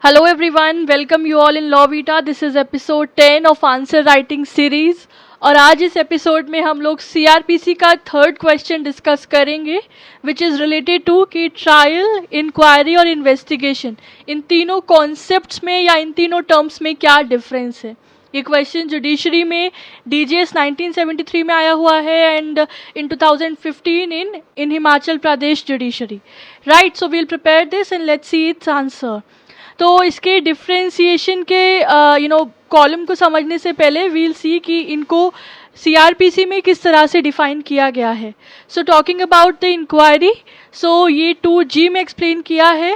Hello everyone, welcome you all in Law Vita. This is episode 10 of answer writing series. और आज इस episode में हम लोग सीआरपीसी का थर्ड क्वेश्चन डिस्कस करेंगे विच इज़ रिलेटेड टू कि ट्रायल, इंक्वायरी और इन्वेस्टिगेशन, इन तीनों कॉन्सेप्ट्स में या इन तीनों टर्म्स में क्या डिफरेंस है। ये क्वेश्चन जुडिशरी में DGS 1973 में आया हुआ है and in 2015 in Himachal Pradesh judiciary. Right, so we'll prepare this and let's see its answer. तो इसके डिफ्रेंसिएशन के कॉलम को समझने से पहले वील सी कि इनको सीआरपीसी में किस तरह से डिफाइन किया गया है। So talking about the inquiry, so ये 2G में एक्सप्लेन किया है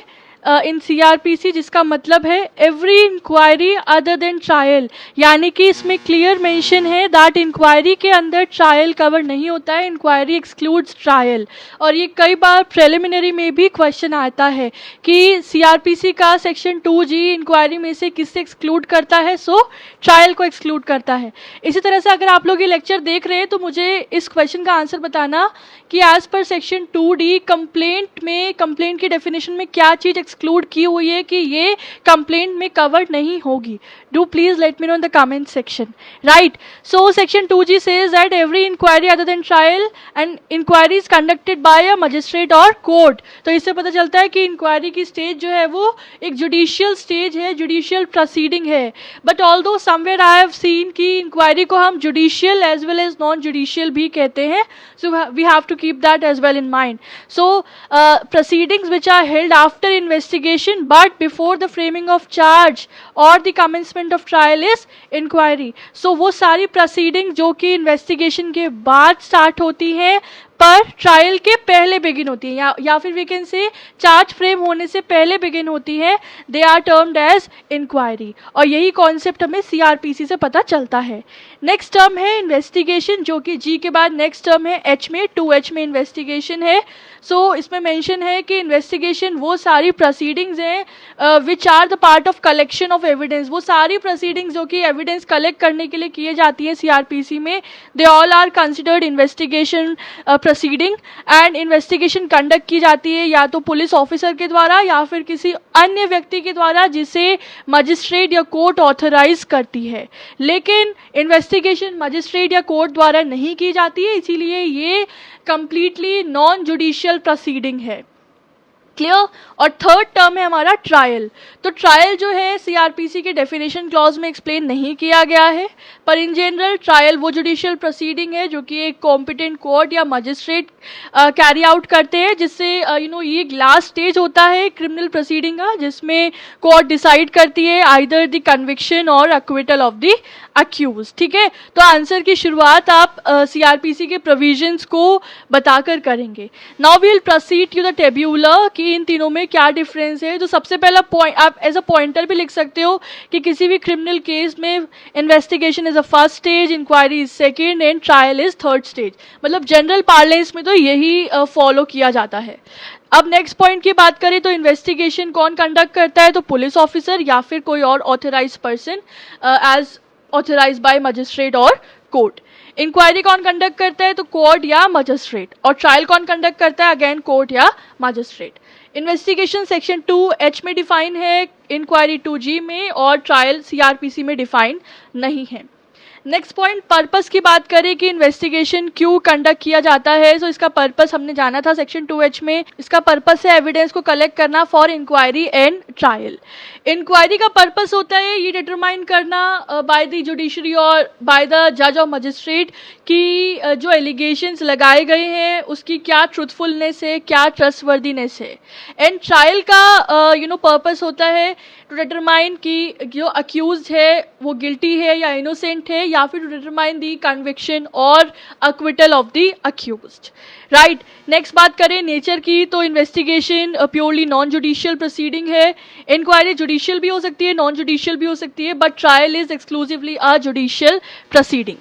इन सीआरपीसी, जिसका मतलब है every inquiry other than trial, यानी कि इसमें क्लियर मेंशन है दैट इंक्वायरी के अंदर ट्रायल कवर नहीं होता है, इंक्वायरी एक्सक्लूड्स ट्रायल। और ये कई बार प्रिलिमिनरी में भी क्वेश्चन आता है कि सीआरपीसी का सेक्शन 2G इंक्वायरी में से किससे एक्सक्लूड करता है, सो ट्रायल को एक्सक्लूड करता है। इसी तरह से अगर आप लोग ये लेक्चर देख रहे हैं तो मुझे इस क्वेश्चन का आंसर बताना कि as per section 2D complaint की डेफिनेशन में क्या चीज़ एक्सक्लूड की हुई है कि ये कंप्लेंट में कवर्ड नहीं होगी। Do please let me know in the comment section. Right, so section 2G says that every inquiry other than trial and inquiry is conducted by a magistrate और कोर्ट। तो इससे पता चलता है कि इंक्वायरी की स्टेज जो है वो एक जुडिशियल स्टेज है, जुडिशियल प्रोसीडिंग है। But although somewhere I have seen कि इंक्वायरी को हम judicial as well as non judicial भी कहते हैं, so we have to keep that as well in mind. So proceedings which are held after investigation but before the framing of charge or the commencement of trial is inquiry. So वो सारी proceedings जो कि investigation के बाद start होती हैं पर trial के पहले बिगिन होती है या फिर we can say charge frame होने से पहले बिगिन होती है, they are termed as inquiry. और यही कॉन्सेप्ट हमें सीआरपीसी से पता चलता है। नेक्स्ट टर्म है इन्वेस्टिगेशन, जो कि जी के बाद नेक्स्ट टर्म है H में, 2H में इन्वेस्टिगेशन है। सो इसमें मेंशन है कि इन्वेस्टिगेशन वो सारी प्रोसीडिंग्स हैं which are the part of collection of evidence. वो सारी प्रोसीडिंग्स जो कि एविडेंस कलेक्ट करने के लिए किए जाती हैं सीआरपीसी में, they all are considered investigation proceeding. And investigation conduct की जाती है या तो पुलिस ऑफिसर के द्वारा या फिर किसी अन्य व्यक्ति के द्वारा जिसे मजिस्ट्रेट या कोर्ट ऑथराइज करती है। लेकिन इन्वेस्टिगेशन मजिस्ट्रेट या कोर्ट द्वारा नहीं की जाती है, इसीलिए ये कंप्लीटली नॉन जुडिशियल प्रोसीडिंग है। क्लियर। और थर्ड टर्म है हमारा ट्रायल। तो ट्रायल जो है सीआरपीसी के डेफिनेशन क्लॉज में एक्सप्लेन नहीं किया गया है, पर इन जनरल ट्रायल वो जुडिशियल प्रोसीडिंग है जो कि एक कॉम्पिटेंट कोर्ट या मजिस्ट्रेट कैरी आउट करते हैं, जिससे ये लास्ट स्टेज होता है क्रिमिनल प्रोसीडिंग का, जिसमें कोर्ट डिसाइड करती है आइदर द कन्विक्शन और एक्विटल ऑफ द अक्यूज। ठीक है, तो आंसर की शुरुआत आप सीआरपीसी के प्रोविजंस को बताकर करेंगे। Now we will proceed to the tabular कि इन तीनों में क्या डिफरेंस है। तो सबसे पहला पॉइंट आप एज अ पॉइंटर भी लिख सकते हो कि किसी भी क्रिमिनल केस में investigation is a first stage, inquiry is second and trial is third stage. मतलब जनरल पार्लेंस में तो यही फॉलो किया जाता है। अब नेक्स्ट पॉइंट की बात करें तो इन्वेस्टिगेशन कौन कंडक्ट करता है, तो पुलिस ऑफिसर या फिर कोई और authorise person as authorise by magistrate और कोर्ट। इंक्वायरी कौन कंडक्ट करता है, तो कोर्ट या मजिस्ट्रेट। और ट्रायल कौन कंडक्ट करता है, अगेन कोर्ट या मजिस्ट्रेट। इन्वेस्टिगेशन सेक्शन 2H में डिफाइन है, इंक्वायरी 2G में, और ट्रायल सीआरपीसी में डिफाइन नहीं है। नेक्स्ट पॉइंट, पर्पस की बात करें कि इन्वेस्टिगेशन क्यों कंडक्ट किया जाता है। सो इसका पर्पस हमने जाना था सेक्शन 2H में। इसका पर्पस है एविडेंस को कलेक्ट करना for inquiry and trial. Inquiry का पर्पस होता है ये डिटरमाइन करना बाय द जुडिशरी और बाय द जज और मजिस्ट्रेट कि जो एलिगेशंस लगाए गए हैं उसकी क्या ट्रूथफुलनेस है, क्या ट्रस्टवर्दीनेस है। एंड ट्रायल का पर्पस होता है टू डिटरमाइन कि जो अक्यूज्ड है वो गिल्टी है या इनोसेंट है, या फिर टू डिटरमाइन दी कन्विक्शन और acquittal of the accused. Right, next बात करें नेचर की, तो investigation purely non judicial proceeding है। इंक्वायरी जुडिशियल भी हो सकती है, नॉन जुडिशियल भी हो सकती है, but trial is exclusively a judicial proceeding.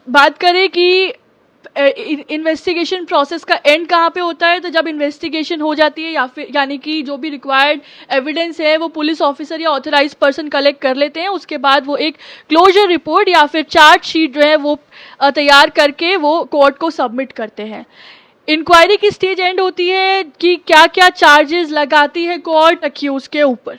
बात करें कि इन्वेस्टिगेशन प्रोसेस का एंड कहाँ पे होता है, तो जब इन्वेस्टिगेशन हो जाती है या फिर यानी कि जो भी रिक्वायर्ड एविडेंस है वो पुलिस ऑफिसर या ऑथराइज पर्सन कलेक्ट कर लेते हैं, उसके बाद वो एक क्लोजर रिपोर्ट या फिर चार्ज शीट जो है वो तैयार करके वो कोर्ट को सबमिट करते हैं। इंक्वायरी की स्टेज एंड होती है कि क्या क्या चार्जेस लगाती है कोर्ट अक्यूज के ऊपर,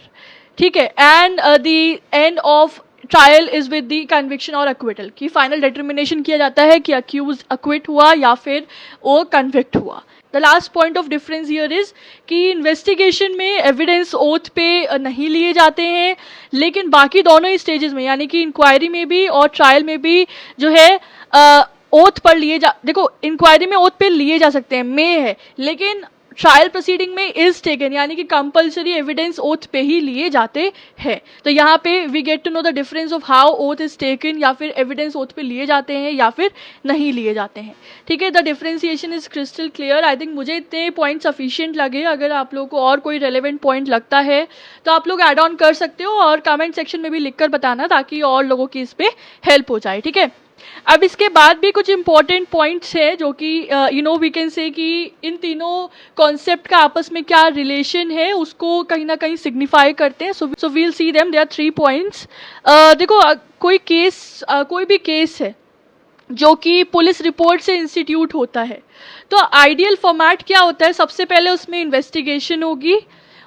ठीक है, and the end of trial is with the conviction और अक्विटल, की फाइनल डिटर्मिनेशन किया जाता है कि अक्यूज अक्विट हुआ या फिर वो कन्विक्ट हुआ। The last point of difference here is कि इन्वेस्टिगेशन में एविडेंस ओथ पे नहीं लिए जाते हैं, लेकिन बाकी दोनों ही स्टेजेस में यानी कि इंक्वायरी में भी और ट्रायल में भी जो है ओथ पर लिए जा, देखो इंक्वायरी में ओथ पे लिए जा सकते हैं, में है, लेकिन ट्रायल प्रोसीडिंग में इज टेकन यानी कि कंपल्सरी एविडेंस ओथ पे ही लिए जाते हैं। तो यहाँ पे we get to know the difference of how oath is taken, या फिर एविडेंस ओथ पे लिए जाते हैं या फिर नहीं लिए जाते हैं, ठीक है। The differentiation is crystal clear. I think मुझे इतने पॉइंट सफिशिएंट लगे। अगर आप लोगों को और कोई रेलेवेंट पॉइंट लगता है तो आप लोग ऐड ऑन कर सकते हो और कमेंट सेक्शन में भी लिख कर बताना, ताकि और लोगों की इस पर हेल्प हो जाए, ठीक है। अब इसके बाद भी कुछ इंपॉर्टेंट पॉइंट्स है जो कि वी कैन से कि इन तीनों कॉन्सेप्ट का आपस में क्या रिलेशन है उसको कहीं ना कहीं सिग्निफाई करते हैं। So we'll see them, there are 3 points. देखो कोई भी केस है जो कि पुलिस रिपोर्ट से इंस्टीट्यूट होता है, तो आइडियल फॉर्मेट क्या होता है? सबसे पहले उसमें इन्वेस्टिगेशन होगी,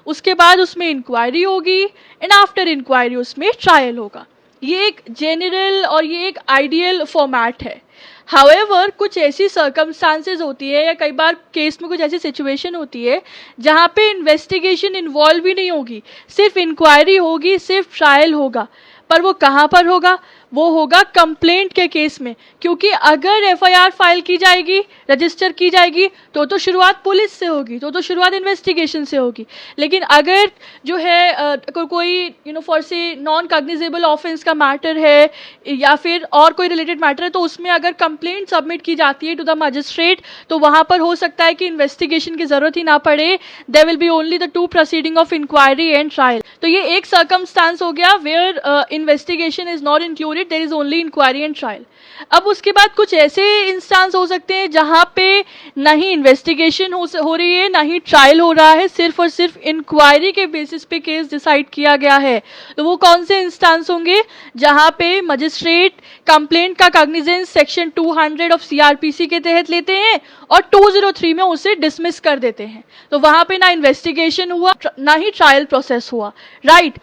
उसके बाद उसमें इंक्वायरी होगी, एंड आफ्टर इंक्वायरी उसमें ट्रायल होगा। ये एक जेनरल और ये एक आइडियल फॉर्मेट है। हाउएवर कुछ ऐसी सर्कमस्टांसेस होती है या कई बार केस में कुछ ऐसी सिचुएशन होती है जहाँ पे इन्वेस्टिगेशन इन्वॉल्व ही नहीं होगी, सिर्फ इंक्वायरी होगी, सिर्फ ट्रायल होगा। पर वो कहाँ पर होगा? वो होगा कंप्लेंट के केस में, क्योंकि अगर एफआईआर फाइल की जाएगी, रजिस्टर की जाएगी, तो शुरुआत पुलिस से होगी, तो शुरुआत इन्वेस्टिगेशन से होगी। लेकिन अगर जो है कोई फॉर से नॉन कॉग्निजेबल ऑफेंस का मैटर है या फिर और कोई रिलेटेड मैटर है, तो उसमें अगर कंप्लेंट सबमिट की जाती है टू द मजिस्ट्रेट, तो वहाँ पर हो सकता है कि इन्वेस्टिगेशन की जरूरत ही ना पड़े। There will be only the 2 proceeding of inquiry and trial. तो ये एक सर्कमस्टांस हो गया where investigation is not included, there is only inquiry and trial. अब उसके बाद कुछ ऐसे इंस्टांस हो सकते हैं जहां पे ना ही इन्वेस्टिगेशन हो रही है, ना ही ट्रायल हो रहा है, सिर्फ और सिर्फ इंक्वायरी के बेसिस पे केस डिसाइड किया गया है। तो वो कौन से इंस्टांस होंगे? जहां पे मजिस्ट्रेट कंप्लेंट का कॉग्निजेंस सेक्शन 200 ऑफ सीआरपीसी के तहत लेते हैं और 203 में उसे डिसमिस कर देते हैं। तो वहां पे ना इन्वेस्टिगेशन हुआ, ना ही ट्रायल प्रोसेस हुआ, राइट।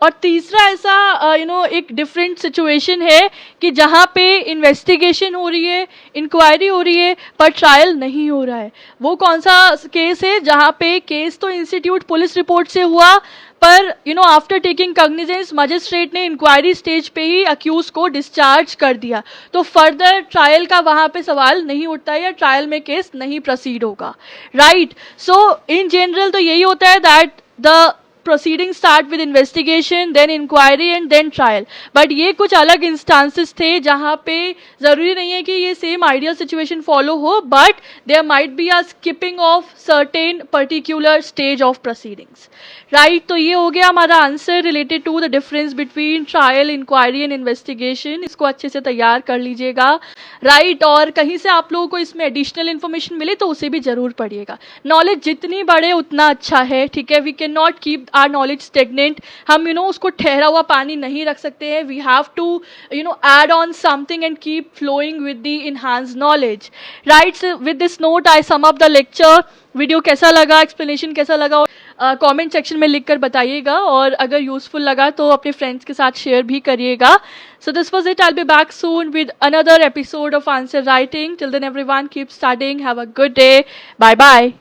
और तीसरा ऐसा एक डिफरेंट सिचुएशन है कि जहाँ पे इन्वेस्टिगेशन हो रही है, इंक्वायरी हो रही है, पर ट्रायल नहीं हो रहा है। वो कौन सा केस है? जहाँ पे केस तो इंस्टीट्यूट पुलिस रिपोर्ट से हुआ, पर आफ्टर टेकिंग कॉग्निजेंस मजिस्ट्रेट ने इंक्वायरी स्टेज पे ही अक्यूज को डिस्चार्ज कर दिया, तो फर्दर ट्रायल का वहाँ पे सवाल नहीं उठता है या ट्रायल में केस नहीं प्रोसीड होगा, राइट। सो इन जनरल तो यही होता है that the proceeding start with investigation, then inquiry and then trial। But ये कुछ अलग इंस्टांसेस थे जहाँ पे ज़रूरी नहीं है कि ये सेम आइडियल सिचुएशन फॉलो हो, but there might be a skipping of certain particular stage of proceedings, right. तो ये हो गया हमारा answer related to the difference between trial, inquiry and investigation. इसको अच्छे से तैयार कर लीजिएगा, राइट। और कहीं से आप लोगों को इसमें एडिशनल इन्फॉर्मेशन मिले तो उसे भी जरूर पढ़िएगा। नॉलेज जितनी बढ़े उतना अच्छा है, ठीक है। We can not keep our knowledge stagnant. हम उसको ठहरा हुआ पानी नहीं रख सकते हैं। We have to add on something and keep flowing with the enhanced knowledge, right। So with this note I sum up the lecture। Video कैसा लगा, एक्सप्लेनेशन कैसा लगा, कमेंट सेक्शन में लिखकर बताइएगा, और अगर यूजफुल लगा तो अपने फ्रेंड्स के साथ शेयर भी करिएगा। So this was it. I will be back soon with another episode of answer writing. Till then everyone keep studying, have a good day, bye bye.